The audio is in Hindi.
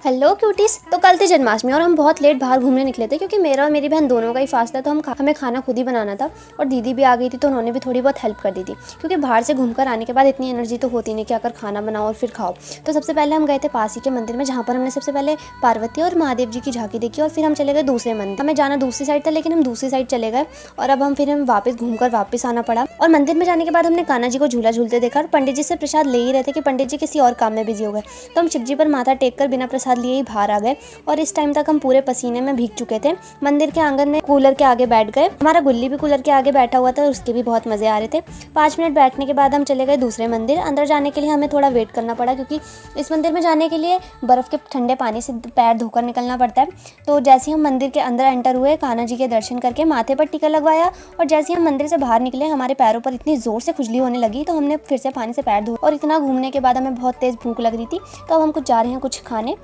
Hello cuties. तो कल थी जन्माष्टमी और हम बहुत लेट बाहर घूमने निकले थे क्योंकि मेरा और मेरी बहन दोनों का ही फासला, तो हमें खाना खुद ही बनाना था। और दीदी भी आ गई थी तो उन्होंने भी थोड़ी बहुत हेल्प कर दी थी क्योंकि बाहर से घूमकर आने के बाद इतनी एनर्जी तो होती नहीं कि आकर खाना बनाओ और फिर खाओ। तो सबसे पहले हम गए थे पास ही के मंदिर में, जहाँ पर हमने सबसे पहले पार्वती और महादेव जी की झांकी देखी और फिर हम चले गए दूसरे मंदिर। हमें जाना दूसरी साइड था लेकिन हम दूसरी साइड चले गए और अब हम वापस घूमकर वापस आना पड़ा। और मंदिर में जाने के बाद हमने कान्हा जी को झूला झूलते देखा और पंडित जी से प्रसाद ले ही रहे थे कि पंडित जी किसी और काम में बिजी हो गए। तो हम शिव जी पर माथा टेक कर बिना प्रसाद लिए ही बाहर आ गए और इस टाइम तक हम पूरे पसीने में भीग चुके थे। मंदिर के आंगन में कूलर के आगे बैठ गए। हमारा गुल्ली भी कूलर के आगे बैठा हुआ था और उसके भी बहुत मजे आ रहे थे। 5 मिनट बैठने के बाद हम चले गए दूसरे मंदिर। अंदर जाने के लिए हमें थोड़ा वेट करना पड़ा क्योंकि इस मंदिर में जाने के लिए बर्फ के ठंडे पानी से पैर धोकर निकलना पड़ता है। तो जैसे ही हम मंदिर के अंदर एंटर हुए, कान्हा जी के दर्शन करके माथे पर टीका लगवाया और जैसे ही हम मंदिर से बाहर निकले हमारे पैरों पर इतनी जोर से खुजली होने लगी तो हमने फिर से पानी से पैर धोए। और इतना घूमने के बाद हमें बहुत तेज भूख लग रही थी, तो अब हम कुछ जा रहे हैं कुछ खाने।